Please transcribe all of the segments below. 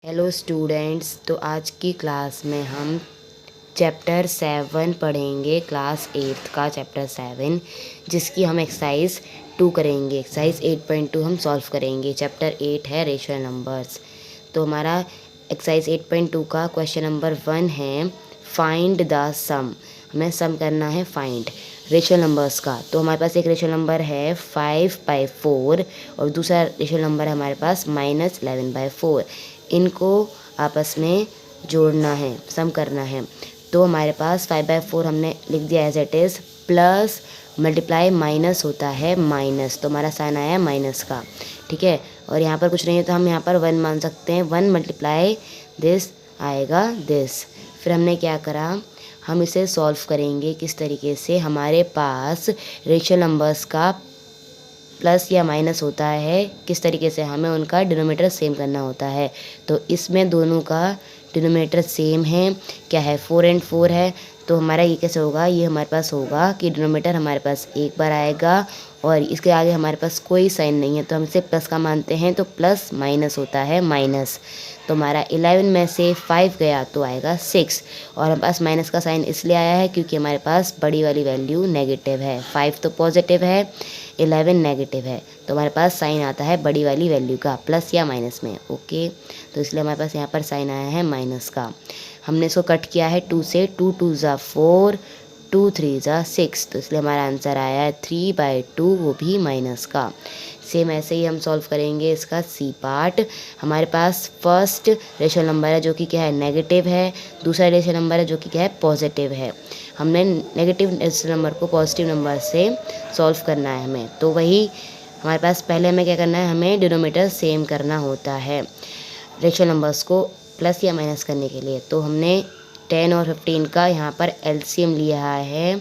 Hello students, तो आज की क्लास में हम चैप्टर 7 पढ़ेंगे। क्लास 8 का चैप्टर 7, जिसकी हम एक्सरसाइज 2 करेंगे। एक्सरसाइज 8.2 हम सॉल्व करेंगे। चैप्टर 8 है रेशनल नंबर्स। तो हमारा एक्सरसाइज 8.2 का क्वेश्चन नंबर 1 है फाइंड द सम। हमें सम करना है फाइंड रेशनल नंबर्स का। तो हमारे पास एक रेशनल नंबर है 5/4 और दूसरा रेशनल नंबर है हमारे पास -11/4। इनको आपस में जोड़ना है, सम करना है। तो हमारे पास 5/4 हमने लिख दिया as it is, plus multiply minus होता है माइनस, तो हमारा साइन आया माइनस का। ठीक है, और यहाँ पर कुछ नहीं है तो हम यहाँ पर 1 मान सकते हैं। 1 मल्टीप्लाई दिस आएगा दिस। फिर हमने क्या करा, हम इसे सॉल्व करेंगे किस तरीके से। हमारे पास रेशनल नंबर्स का प्लस या माइनस होता है, किस तरीके से हमें उनका डिनोमिनेटर सेम करना होता है। तो इसमें दोनों का डिनोमिनेटर सेम है, क्या है 4 और 4 है। तो हमारा ये कैसे होगा, ये हमारे पास होगा कि डिनोमिनेटर हमारे पास एक बार आएगा और इसके आगे हमारे पास कोई साइन नहीं है, तो हम इसे प्लस का मानते हैं, तो प्लस माइनस होता है माइनस। तो हमारा 11 में से 5 गया तो आएगा 6, और हमारे पास माइनस का साइन इसलिए आया है क्योंकि हमारे पास बड़ी वाली वैल्यू नेगेटिव है। 5 तो पॉजिटिव है, 11 नेगेटिव है, तो हमारे पास साइन आता है बड़ी वाली वैल्यू का, प्लस या माइनस में। ओके, तो इसलिए हमारे पास यहाँ पर साइन आया है माइनस का। हमने इसको कट किया है 2 से, 2 2 ज़ा 4, 2 3 ज़ा 6, तो इसलिए हमारा आंसर आया है 3/2, वो भी माइनस का। सेम ऐसे ही हम सॉल्व करेंगे इसका सी पार्ट। हमारे पास फर्स्ट रेशनल नंबर है जो कि क्या है नेगेटिव है, दूसरा रेशनल नंबर है जो कि क्या है पॉजिटिव है। हमने नेगेटिव रेशनल नंबर को पॉजिटिव नंबर से सॉल्व करना है हमें। तो वही हमारे पास पहले हमें क्या करना है, हमें डिनोमिनेटर सेम करना होता है रेशनल नंबर्स को प्लस या माइनस करने के लिए। तो हमने 10 और 15 का यहाँ पर एलसीएम लिया है।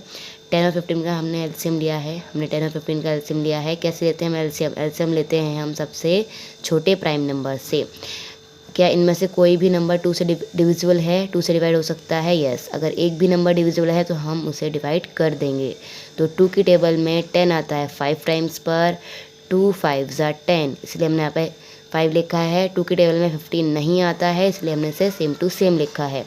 10 और 15 का हमने एलसीएम लिया है, हमने 10 और 15 का एलसीएम लिया है। कैसे लेते हैं हम एलसीएम? एलसीएम लेते हैं हम सबसे छोटे प्राइम नंबर से। क्या इनमें से कोई भी नंबर 2 से डिविजिबल है, 2 से डिवाइड हो सकता है? यस। अगर एक भी नंबर डिविजिबल है तो हम उसे डिवाइड कर देंगे। तो 2 की टेबल में 10 आता है 5 टाइम्स पर, 2 5 ज़ा 10, इसलिए हमने यहाँ पे 5 लिखा है। 2 की टेबल में 15 नहीं आता है, इसलिए हमने इसे सेम टू सेम लिखा है।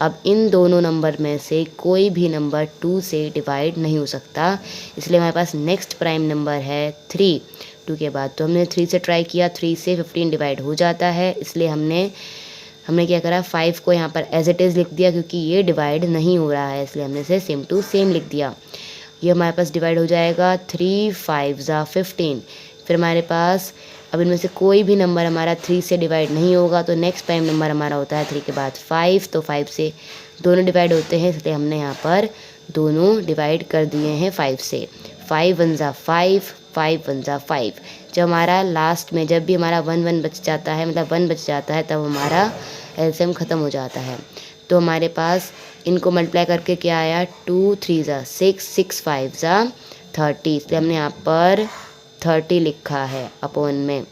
अब इन दोनों नंबर में से कोई भी नंबर 2 से डिवाइड नहीं हो सकता, इसलिए हमारे पास नेक्स्ट प्राइम नंबर है 3। 2 के बाद तो हमने 3 से ट्राई किया, 3 से 15 डिवाइड हो जाता है, इसलिए हमने क्या करा, 5 को यहाँ पर एज इट इज़ लिख दिया क्योंकि ये डिवाइड नहीं हो रहा है, इसलिए हमने इसे सेम टू सेम लिख दिया। ये हमारे पास डिवाइड हो जाएगा 3 5 ज़ा 15। फिर हमारे पास अब इनमें से कोई भी नंबर हमारा 3 से डिवाइड नहीं होगा, तो नेक्स्ट प्राइम नंबर हमारा होता है 3 के बाद 5। तो 5 से दोनों डिवाइड होते हैं, इसलिए हमने यहाँ पर दोनों डिवाइड कर दिए हैं 5 से। 5 1 ज़ा 5, 5 1 ज़ा 5। जब हमारा लास्ट में जब भी हमारा 1 1 बच जाता है, मतलब 1 बच जाता है, तब हमारा एलसीएम ख़त्म हो जाता है। तो हमारे पास इनको मल्टीप्लाई करके क्या आया, 2 3 ज़ा 6, 6 5 ज़ा 30, इसलिए हमने यहाँ पर 30 लिखा है अपॉन में।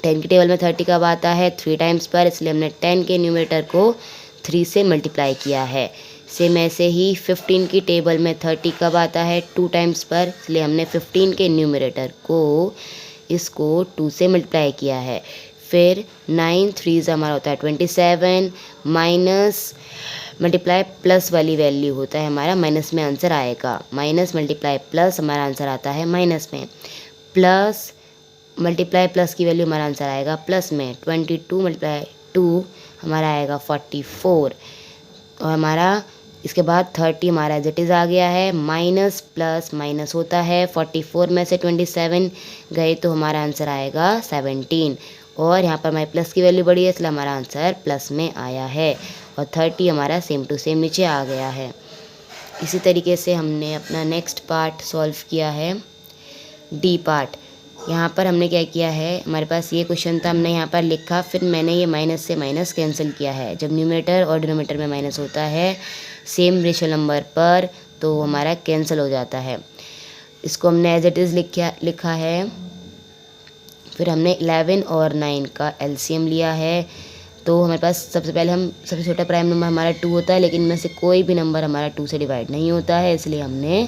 10 की टेबल में 30 कब आता है, 3 टाइम्स पर, इसलिए हमने 10 के न्यूमरेटर को 3 से मल्टीप्लाई किया है। सेम ऐसे ही 15 की टेबल में 30 कब आता है, 2 टाइम्स पर, इसलिए हमने 15 के न्यूमरेटर को इसको 2 से मल्टीप्लाई किया है। फिर 9 3 हमारा होता है 27, माइनस मल्टीप्लाई प्लस वाली वैल्यू होता है हमारा, माइनस में आंसर आएगा। माइनस मल्टीप्लाई प्लस हमारा आंसर आता है माइनस में, प्लस मल्टीप्लाई प्लस की वैल्यू हमारा आंसर आएगा प्लस में। 22 मल्टीप्लाई 2 हमारा आएगा 44, और हमारा इसके बाद 30 हमारा एज इट इज़ आ गया है। माइनस प्लस माइनस होता है, 44 में से 27 गए तो हमारा आंसर आएगा 17, और यहाँ पर हमारी प्लस की वैल्यू बढ़ी है, इसलिए हमारा आंसर प्लस में आया है, और 30 हमारा सेम टू सेम नीचे आ गया है। इसी तरीके से हमने अपना नेक्स्ट पार्ट सॉल्व किया है, डी पार्ट। यहाँ पर हमने क्या किया है, हमारे पास ये क्वेश्चन था, हमने यहाँ पर लिखा, फिर मैंने ये माइनस से माइनस कैंसिल किया है। जब न्यूमरेटर और डिनोमिनेटर में माइनस होता है सेम रेशनल नंबर पर, तो हमारा कैंसिल हो जाता है। इसको हमने एज इट इज़ लिखा है। फिर हमने 11 और 9 का एलसीएम लिया है। तो हमारे पास सबसे पहले सबसे छोटा प्राइम नंबर हमारा 2 होता है, लेकिन इनमें से कोई भी नंबर हमारा 2 से डिवाइड नहीं होता है, इसलिए हमने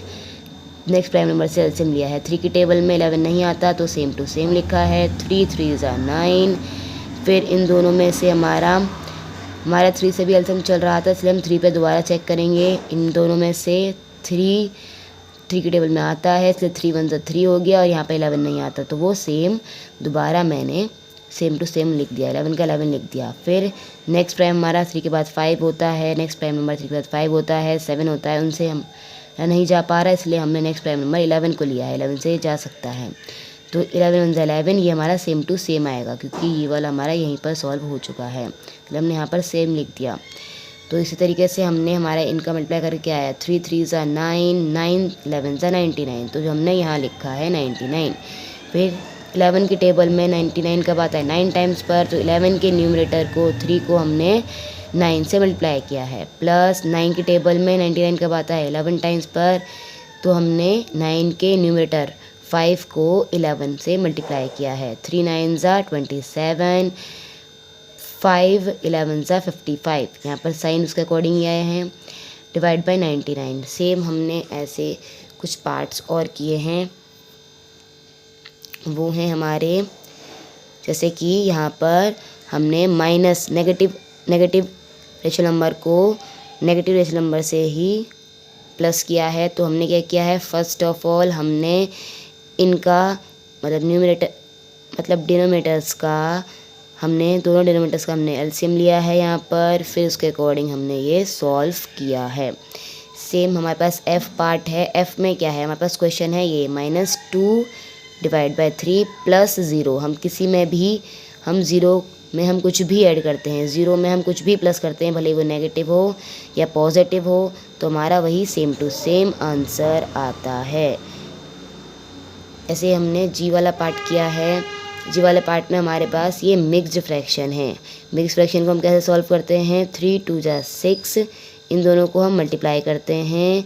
नेक्स्ट प्राइम नंबर से एलसीएम लिया है। 3 की टेबल में 11 नहीं आता, तो सेम टू सेम लिखा है। 3 3 ज़ा 9, फिर इन दोनों में से हमारा 3 से भी एलसीएम चल रहा था, इसलिए हम 3 पे दोबारा चेक करेंगे। इन दोनों में से 3 की टेबल में आता है, इसलिए 3 1 ज़ा 3 हो गया और यहाँ पे 11 नहीं आता, तो वो सेम दोबारा मैंने सेम टू सेम लिख दिया, 11 का 11 लिख दिया। फिर नेक्स्ट प्राइम हमारा 3 के बाद 5 होता है, नेक्स्ट प्राइम नंबर 3 के बाद 5 होता है, 7 होता है, उनसे हम नहीं जा पा रहा है, इसलिए हमने नेक्स्ट प्राइम नंबर 11 को लिया है, 11 से जा सकता है। तो 11 1 ज़ा 11 ये हमारा सेम टू सेम आएगा, क्योंकि ये वाला हमारा यहीं पर सॉल्व हो चुका है, इसलिए हमने यहाँ पर सेम लिख दिया। तो इसी तरीके से हमने हमारा इनका मल्टीप्लाई करके आया 3 3 ज़ा 9, 9 11 ज़ा 99, तो जो हमने यहाँ लिखा है 99। फिर 11 की टेबल में 99 कब आता है 9 टाइम्स पर, तो 11 के न्यूमरेटर को 3 को हमने 9 से मल्टीप्लाई किया है, प्लस 9 की टेबल में 99 कब आता है 11 टाइम्स पर, तो हमने 9 के न्यूमरेटर 5 को 11 से मल्टीप्लाई किया है। 3 9 ज़ा 27, 5 11 ज़ा 55, यहाँ पर साइन उसके अकॉर्डिंग ही आए हैं, डिवाइड बाय 99। सेम हमने ऐसे कुछ पार्ट्स और किए हैं, वो हैं हमारे, जैसे कि यहाँ पर हमने माइनस नेगेटिव रेशनल नंबर को नेगेटिव रेशनल नंबर से ही प्लस किया है। तो हमने क्या किया है, फर्स्ट ऑफ ऑल हमने इनका मतलब डिनोमिनेटर्स का हमने दोनों डिनोमिनेटर्स का हमने एलसीएम लिया है यहाँ पर, फिर उसके अकॉर्डिंग हमने ये सॉल्व किया है। सेम हमारे पास एफ़ पार्ट है, एफ़ में क्या है हमारे पास क्वेश्चन है ये -2 डिवाइड बाय 3 प्लस 0। हम किसी में भी हम 0 में हम कुछ भी ऐड करते हैं, 0 में हम कुछ भी प्लस करते हैं, भले वो नेगेटिव हो या पॉजिटिव हो, तो हमारा वही सेम टू सेम आंसर आता है। ऐसे हमने जी वाला पार्ट किया है। जी वाले पार्ट में हमारे पास ये मिक्स्ड फ्रैक्शन है। मिक्स्ड फ्रैक्शन को हम कैसे सॉल्व करते हैं, 3 2 ज़ा 6, इन दोनों को हम मल्टीप्लाई करते हैं,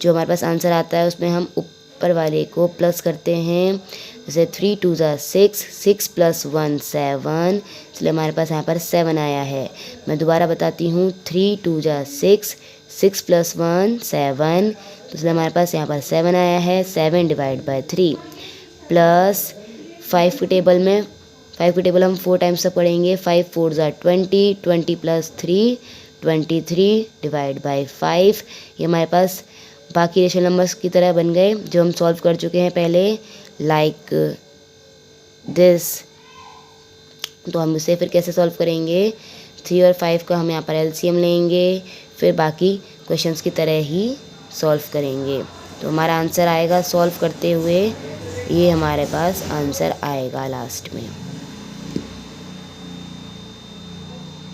जो हमारे पास आंसर आता है उसमें हम ऊपर वाले को प्लस करते हैं। जैसे 3 2 ज़ा 6, 6 + 1 7, इसलिए हमारे पास यहाँ पर 7 आया है। मैं दोबारा बताती हूँ, 3 2 ज़ा 6, 6 + 1 7, तो इसलिए हमारे पास यहाँ पर 7 आया है। 7 डिवाइड बाय 3 प्लस 5 की टेबल हम 4 टाइम्स तक पढ़ेंगे। 5 4 ज़ा 20, 20 + 3 23 डिवाइड बाय 5। ये हमारे पास बाकी रेशनल नंबर्स की तरह बन गए जो हम सॉल्व कर चुके हैं पहले, लाइक दिस। तो हम इसे फिर कैसे सॉल्व करेंगे, 3 और 5 का हम यहाँ पर एलसीएम लेंगे, फिर बाकी क्वेश्चंस की तरह ही सॉल्व करेंगे। तो हमारा आंसर आएगा, सॉल्व करते हुए ये हमारे पास आंसर आएगा लास्ट में।